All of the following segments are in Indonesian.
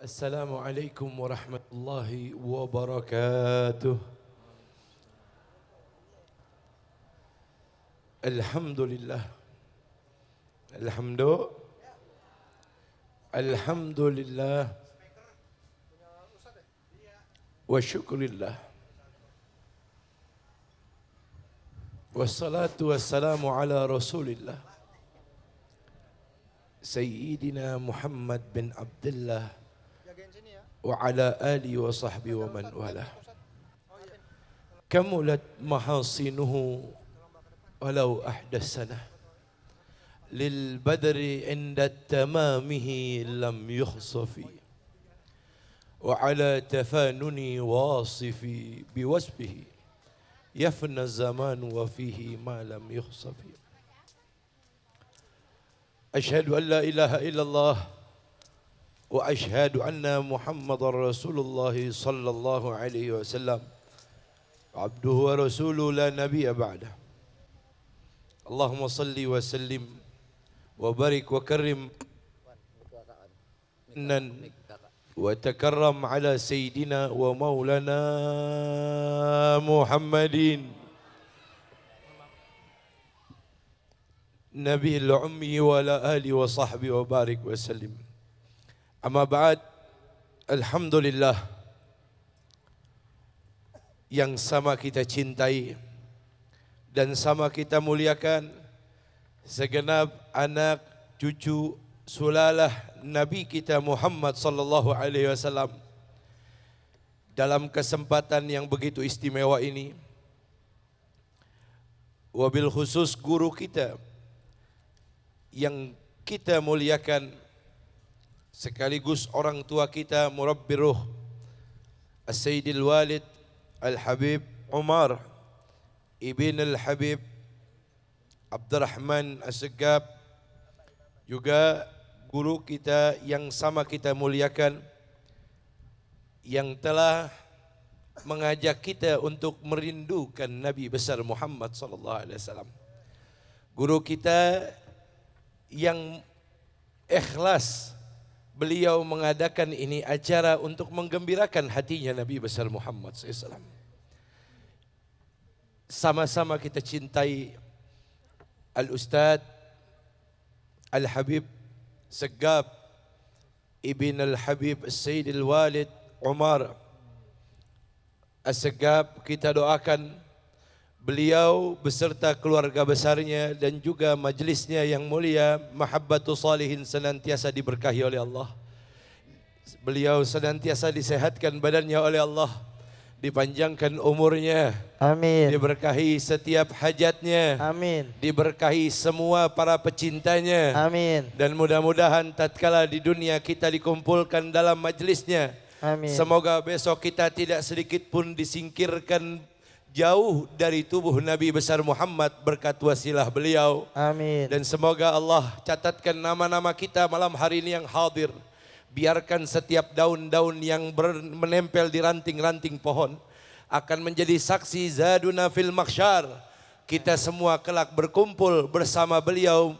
Assalamualaikum warahmatullahi wabarakatuh. Alhamdulillah. Alhamdulillah. Wa syukurillah. Wassalatu wassalamu ala rasulillah. Sayyidina Muhammad bin Abdullah wa ala alihi wa sahbihi wa man walah. Kamulat mahasinuhu walau ahdas sanah. Lil badri inda tamamihi lam yukhsafi. Wa ala tafanuni wasifi biwasbihi. Yafna zaman wa fihi ma lam yukhsafi. Ashhadu an la ilaha illallah wa ashhadu anna Muhammadar Rasulullah sallallahu alaihi wasallam abduhu wa rasuluhu la nabiyya ba'dah. Allahumma salli wa sallim wa barik wa karim wa takarram ala sayyidina wa maulana Muhammadin Nabiil ummi wa ala alihi wa sahbihi wa barik wa sallim. Amma ba'd, alhamdulillah, yang sama kita cintai dan sama kita muliakan segenap anak cucu sulalah Nabi kita Muhammad sallallahu alaihi wasallam. Dalam kesempatan yang begitu istimewa ini, wabil khusus guru kita yang kita muliakan, sekaligus orang tua kita, murabbi ruh As-Sayyidil Walid Al-Habib Umar Ibn Al-Habib Abdurrahman As-Segab, juga guru kita yang sama kita muliakan, yang telah mengajak kita untuk merindukan Nabi besar Muhammad sallallahu alaihi wasallam. Guru kita yang ikhlas beliau mengadakan ini acara untuk menggembirakan hatinya Nabi besar Muhammad SAW. Sama-sama kita cintai Al-Ustadz Al-Habib Segab Ibn Al-Habib Sayyidil Walid Umar As-Segab. Kita doakan beliau beserta keluarga besarnya dan juga majlisnya yang mulia, mahabbatu salihin, senantiasa diberkahi oleh Allah. Beliau senantiasa disehatkan badannya oleh Allah, dipanjangkan umurnya, amin, diberkahi setiap hajatnya, amin, diberkahi semua para pecintanya, amin, dan mudah-mudahan tatkala di dunia kita dikumpulkan dalam majlisnya, amin, semoga besok kita tidak sedikit pun disingkirkan jauh dari tubuh Nabi besar Muhammad berkat wasilah beliau. Amin. Dan semoga Allah catatkan nama-nama kita malam hari ini yang hadir. Biarkan setiap daun-daun yang menempel di ranting-ranting pohon akan menjadi saksi zaduna fil mahsyar. Kita semua kelak berkumpul bersama beliau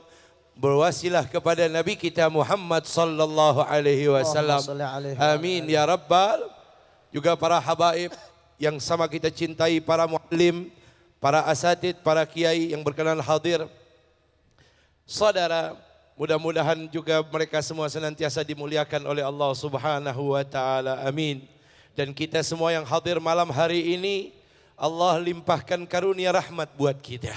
berwasilah kepada Nabi kita Muhammad sallallahu alaihi wasallam. Amin ya rabbal. Juga para habaib yang sama kita cintai, para muallim, para asatid, para kiai yang berkenan hadir. Saudara, mudah-mudahan juga mereka semua senantiasa dimuliakan oleh Allah Subhanahu wa taala. Amin. Dan kita semua yang hadir malam hari ini, Allah limpahkan karunia rahmat buat kita.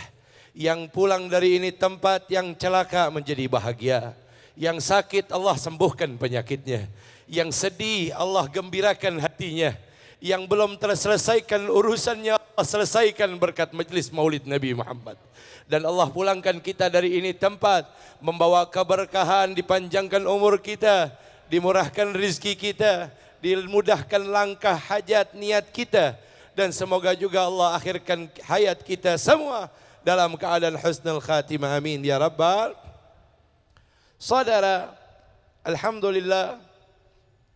Yang pulang dari ini tempat, yang celaka menjadi bahagia. Yang sakit Allah sembuhkan penyakitnya. Yang sedih Allah gembirakan hatinya. Yang belum terselesaikan urusannya Allah selesaikan berkat majlis maulid Nabi Muhammad. Dan Allah pulangkan kita dari ini tempat membawa keberkahan, dipanjangkan umur kita, dimurahkan rizki kita, dimudahkan langkah hajat niat kita, dan semoga juga Allah akhirkan hayat kita semua dalam keadaan husnul khatimah. Amin ya rabbal. Saudara, alhamdulillah,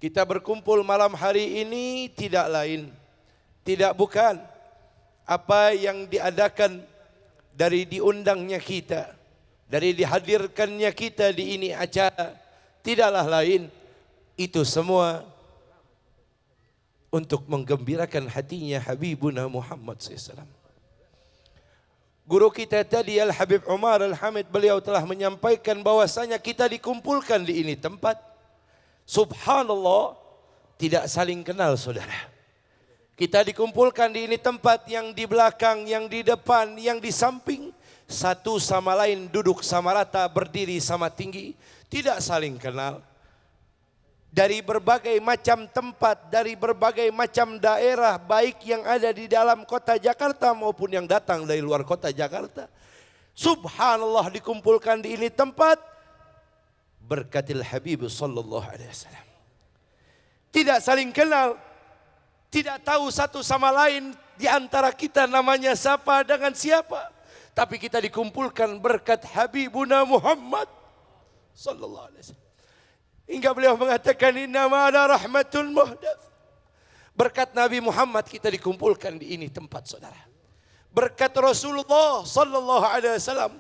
kita berkumpul malam hari ini tidak lain, tidak bukan apa yang diadakan dari diundangnya kita, dari dihadirkannya kita di ini acara, tidaklah lain Itu semua untuk menggembirakan hatinya Habibuna Muhammad SAW. Guru kita tadi Al-Habib Umar Al-Hamid, beliau telah menyampaikan bahwasanya kita dikumpulkan di ini tempat. Subhanallah, tidak saling kenal saudara. Kita dikumpulkan di ini tempat, yang di belakang, yang di depan, yang di samping. Satu sama lain duduk sama rata, berdiri sama tinggi. Tidak saling kenal. Dari berbagai macam tempat, dari berbagai macam daerah, baik yang ada di dalam kota Jakarta maupun yang datang dari luar kota Jakarta. Subhanallah, dikumpulkan di ini tempat berkatil Habib sallallahu alaihi wasallam. Tidak saling kenal, tidak tahu satu sama lain di antara kita namanya siapa dengan siapa, tapi kita dikumpulkan berkat Habibuna Muhammad sallallahu alaihi wasallam. Hingga beliau mengatakan innama ana rahmatul muhdats. Berkat Nabi Muhammad kita dikumpulkan di ini tempat saudara. Berkat Rasulullah sallallahu alaihi wasallam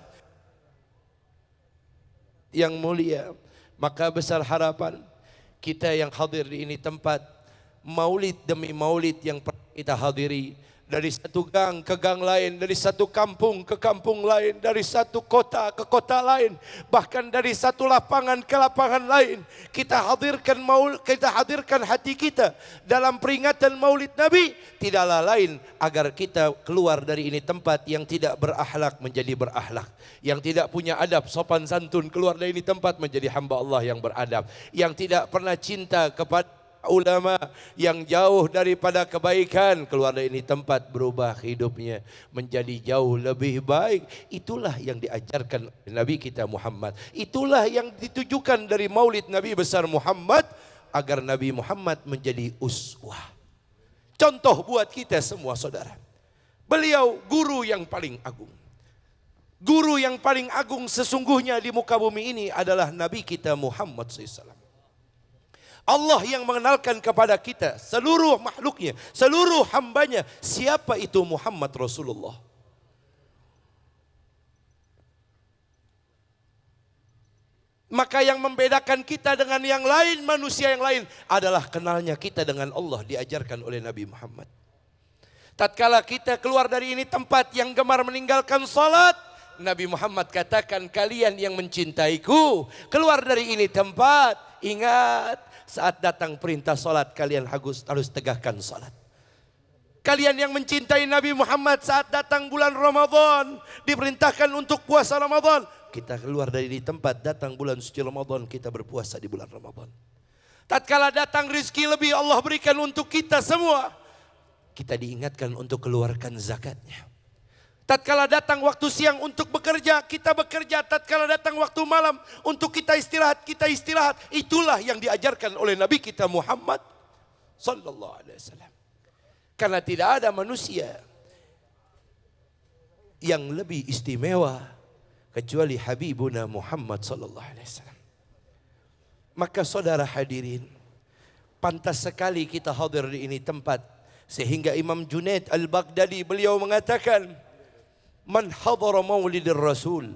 yang mulia, maka besar harapan kita yang hadir di ini tempat, maulid demi maulid yang kita hadiri, dari satu gang ke gang lain, dari satu kampung ke kampung lain, dari satu kota ke kota lain, bahkan dari satu lapangan ke lapangan lain, kita hadirkan hati kita dalam peringatan maulid Nabi. Tidaklah lain agar kita keluar dari ini tempat yang tidak berakhlak menjadi berakhlak, yang tidak punya adab sopan santun keluar dari ini tempat menjadi hamba Allah yang beradab, yang tidak pernah cinta kepada ulama, yang jauh daripada kebaikan, keluar dari ini tempat berubah hidupnya menjadi jauh lebih baik. Itulah yang diajarkan Nabi kita Muhammad. Itulah yang ditujukan dari maulid Nabi besar Muhammad, agar Nabi Muhammad menjadi uswah, contoh buat kita semua saudara. Beliau guru yang paling agung. Guru yang paling agung sesungguhnya di muka bumi ini adalah Nabi kita Muhammad SAW. Allah yang mengenalkan kepada kita, seluruh makhluknya, seluruh hambanya, siapa itu Muhammad Rasulullah. Maka yang membedakan kita dengan yang lain, manusia yang lain, adalah kenalnya kita dengan Allah, diajarkan oleh Nabi Muhammad. Tatkala kita keluar dari ini tempat yang gemar meninggalkan salat, Nabi Muhammad katakan, kalian yang mencintaiku, keluar dari ini tempat, ingat, saat datang perintah salat, kalian harus tegakkan salat. Kalian yang mencintai Nabi Muhammad, saat datang bulan Ramadan, diperintahkan untuk puasa Ramadan. Kita keluar dari tempat, datang bulan suci Ramadan, kita berpuasa di bulan Ramadan. Tatkala datang rizki lebih Allah berikan untuk kita semua, kita diingatkan untuk keluarkan zakatnya. Tatkala datang waktu siang untuk bekerja, kita bekerja. Tatkala datang waktu malam untuk kita istirahat, kita istirahat. Itulah yang diajarkan oleh Nabi kita Muhammad sallallahu alaihi wasallam. Karena tidak ada manusia yang lebih istimewa kecuali Habibuna Muhammad sallallahu alaihi wasallam. Maka saudara hadirin, pantas sekali kita hadir di ini tempat, sehingga Imam Junaid Al-Baghdadi beliau mengatakan, man hadara maulidir rasul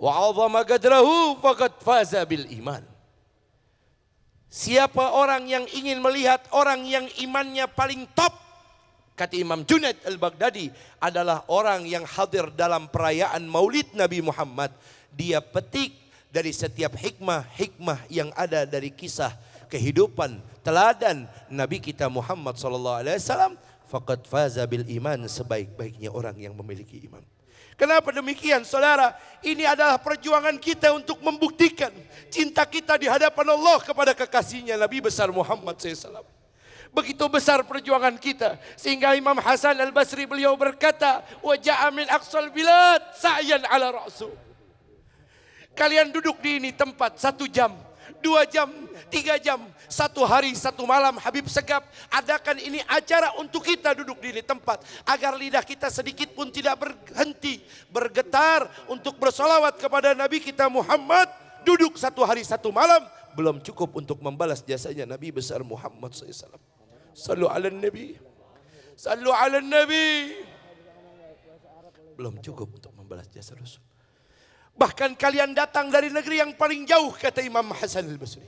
wa 'azama qadrahu faqad faza bil iman. Siapa orang yang ingin melihat orang yang imannya paling top, kata Imam Junaid Al-Baghdadi, adalah orang yang hadir dalam perayaan maulid Nabi Muhammad. Dia petik dari setiap hikmah yang ada dari kisah kehidupan teladan Nabi kita Muhammad sallallahu alaihi wasallam. Faqad faza bil iman, sebaik-baiknya orang yang memiliki iman. Kenapa demikian saudara? Ini adalah perjuangan kita untuk membuktikan cinta kita di hadapan Allah kepada kekasihnya Nabi besar Muhammad SAW. Begitu besar perjuangan kita, sehingga Imam Hasan Al-Basri beliau berkata, wa ja'a min aqsal bilad sa'yan ala ra'su. Kalian duduk di ini tempat 1 jam, 2 jam, 3 jam, 1 hari 1 malam, Habib Segaf adakan ini acara untuk kita duduk di ini tempat, agar lidah kita sedikit pun tidak berhenti bergetar untuk bersolawat kepada Nabi kita Muhammad. Duduk 1 hari 1 malam belum cukup untuk membalas jasanya Nabi besar Muhammad SAW. Sallu ala Nabi, sallu ala Nabi. Belum cukup untuk membalas jasa Rasul. Bahkan kalian datang dari negeri yang paling jauh, kata Imam Hasan Al-Basri.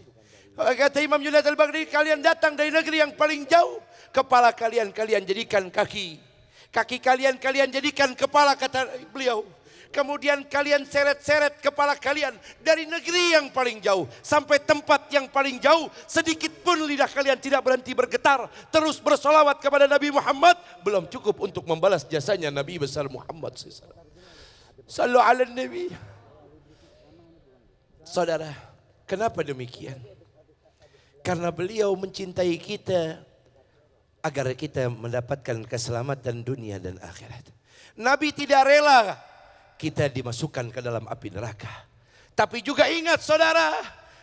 Kata Imam Junaid al-Baghdadi, kalian datang dari negeri yang paling jauh. Kepala kalian jadikan kaki. Kaki kalian jadikan kepala, kata beliau. Kemudian kalian seret-seret kepala kalian dari negeri yang paling jauh sampai tempat yang paling jauh. Sedikit pun lidah kalian tidak berhenti bergetar. Terus bersolawat kepada Nabi Muhammad. Belum cukup untuk membalas jasanya Nabi besar Muhammad SAW. Sallu ala Nabi. Saudara, kenapa demikian? Karena beliau mencintai kita agar kita mendapatkan keselamatan dunia dan akhirat. Nabi tidak rela kita dimasukkan ke dalam api neraka. Tapi juga ingat saudara,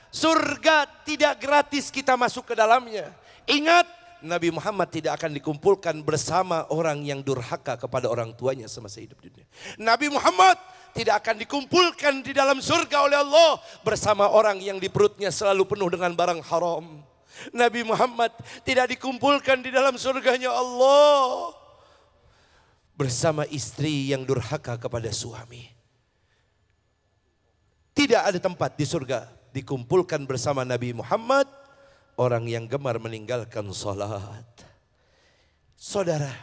surga tidak gratis kita masuk ke dalamnya. Ingat, Nabi Muhammad tidak akan dikumpulkan bersama orang yang durhaka kepada orang tuanya semasa hidup dunia. Nabi Muhammad tidak akan dikumpulkan di dalam surga oleh Allah bersama orang yang di perutnya selalu penuh dengan barang haram. Nabi Muhammad tidak dikumpulkan di dalam surganya Allah bersama istri yang durhaka kepada suami. Tidak ada tempat di surga dikumpulkan bersama Nabi Muhammad orang yang gemar meninggalkan salat. Saudara,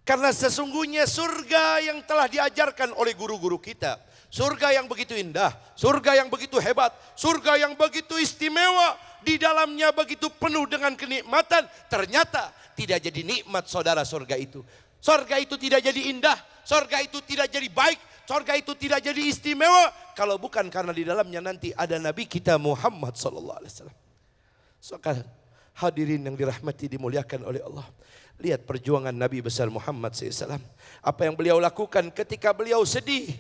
karena sesungguhnya surga yang telah diajarkan oleh guru-guru kita, surga yang begitu indah, surga yang begitu hebat, surga yang begitu istimewa, di dalamnya begitu penuh dengan kenikmatan, ternyata tidak jadi nikmat saudara surga itu. Surga itu tidak jadi indah, surga itu tidak jadi baik, surga itu tidak jadi istimewa kalau bukan karena di dalamnya nanti ada Nabi kita Muhammad sallallahu alaihi wasallam. Saudara hadirin yang dirahmati dimuliakan oleh Allah. Lihat perjuangan Nabi besar Muhammad SAW. Apa yang beliau lakukan ketika beliau sedih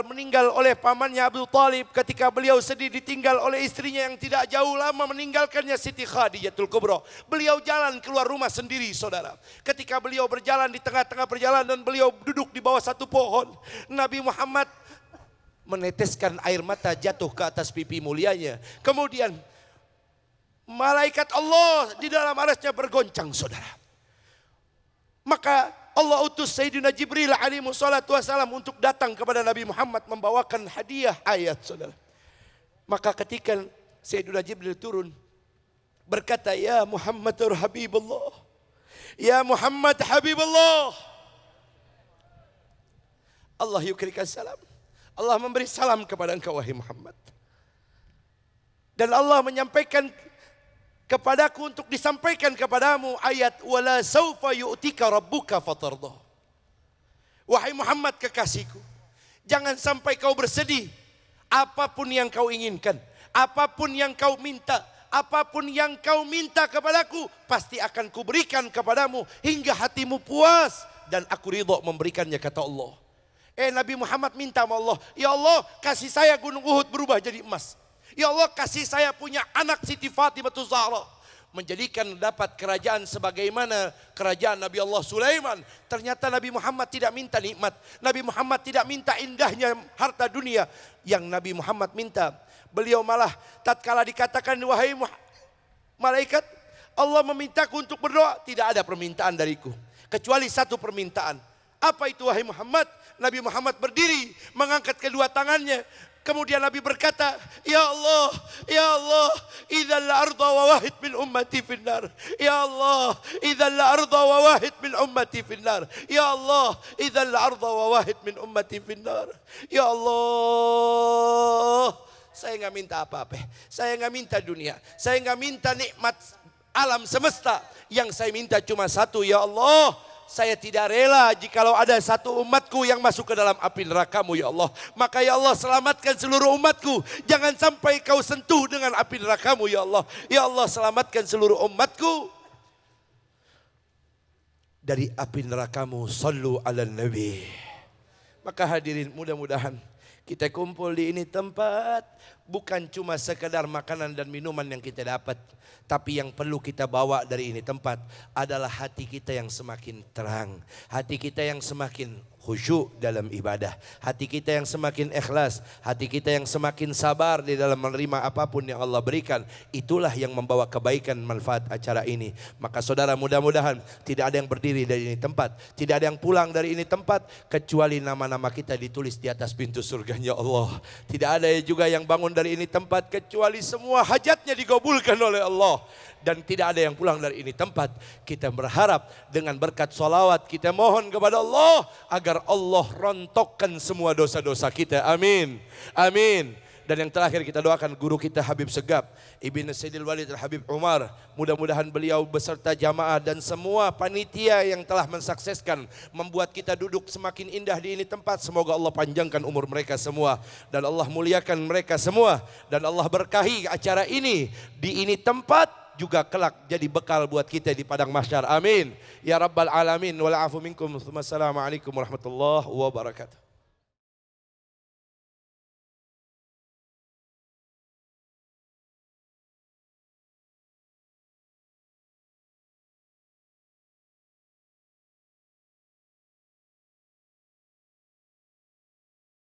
meninggal oleh pamannya Abu Talib. Ketika beliau sedih ditinggal oleh istrinya yang tidak jauh lama meninggalkannya, Siti Khadijatul Kubra. Beliau jalan keluar rumah sendiri saudara. Ketika beliau berjalan di tengah-tengah perjalanan, beliau duduk di bawah satu pohon. Nabi Muhammad meneteskan air mata jatuh ke atas pipi mulianya. Kemudian malaikat Allah di dalam arasnya bergoncang saudara. Maka Allah utus Sayyidina Jibril alaihi wassalatu wassalam untuk datang kepada Nabi Muhammad membawakan hadiah ayat saudara. Maka ketika Sayyidina Jibril turun berkata, ya Muhammad Habibullah, ya Muhammad Habibullah, Allah yukrikan salam. Allah memberi salam kepada engkau wahai Muhammad. Dan Allah menyampaikan kepadaku untuk disampaikan kepadamu ayat wala saufa yu'tika rabbuka fatardah. Wahai Muhammad kekasihku, jangan sampai kau bersedih. Apapun yang kau inginkan, apapun yang kau minta, apapun yang kau minta kepadaku, pasti akan kuberikan kepadamu hingga hatimu puas dan aku ridha memberikannya, kata Allah. Nabi Muhammad minta sama Allah, ya Allah kasih saya gunung Uhud berubah jadi emas. Ya Allah kasih saya punya anak Siti Fatimah Zahra, menjadikan dapat kerajaan sebagaimana kerajaan Nabi Allah Sulaiman. Ternyata Nabi Muhammad tidak minta nikmat, Nabi Muhammad tidak minta indahnya harta dunia. Yang Nabi Muhammad minta, beliau malah tatkala dikatakan wahai malaikat, Allah memintaku untuk berdoa, tidak ada permintaan dariku kecuali satu permintaan. Apa itu wahai Muhammad? Nabi Muhammad berdiri mengangkat kedua tangannya. Kemudian Nabi berkata, ya Allah, idzal arda wa wahid min ummati finnar. Ya Allah, idzal arda wa wahid min ummati finnar. Ya Allah, idzal arda wa wahid min ummati finnar. Ya Allah, saya enggak minta apa-apa. Saya enggak minta dunia. Saya enggak minta nikmat alam semesta. Yang saya minta cuma satu, ya Allah, saya tidak rela jikalau ada satu umatku yang masuk ke dalam api neraka-Mu ya Allah. Maka ya Allah selamatkan seluruh umatku. Jangan sampai kau sentuh dengan api neraka-Mu ya Allah. Ya Allah selamatkan seluruh umatku dari api neraka-Mu. Sallu ala Nabi. Maka hadirin, mudah-mudahan kita kumpul di ini tempat bukan cuma sekedar makanan dan minuman yang kita dapat. Tapi yang perlu kita bawa dari ini tempat adalah hati kita yang semakin terang. Hati kita yang semakin khusyuk dalam ibadah. Hati kita yang semakin ikhlas. Hati kita yang semakin sabar di dalam menerima apapun yang Allah berikan. Itulah yang membawa kebaikan manfaat acara ini. Maka saudara, mudah-mudahan tidak ada yang berdiri dari ini tempat. Tidak ada yang pulang dari ini tempat kecuali nama-nama kita ditulis di atas pintu surganya Allah. Tidak ada juga yang bangun dari ini tempat kecuali semua hajatnya dikabulkan oleh Allah. Dan tidak ada yang pulang dari ini tempat. Kita berharap dengan berkat sholawat kita mohon kepada Allah agar Allah rontokkan semua dosa-dosa kita. Amin. Amin. Dan yang terakhir kita doakan guru kita Habib Segap, Ibn Sayyidil Walid Al-Habib Umar. Mudah-mudahan beliau beserta jamaah dan semua panitia yang telah mensukseskan membuat kita duduk semakin indah di ini tempat. Semoga Allah panjangkan umur mereka semua dan Allah muliakan mereka semua dan Allah berkahi acara ini di ini tempat juga kelak jadi bekal buat kita di padang mahsyar. Amin. Ya Rabbal Alamin. Wal afu minkum. Wassalamualaikum warahmatullahi wabarakatuh.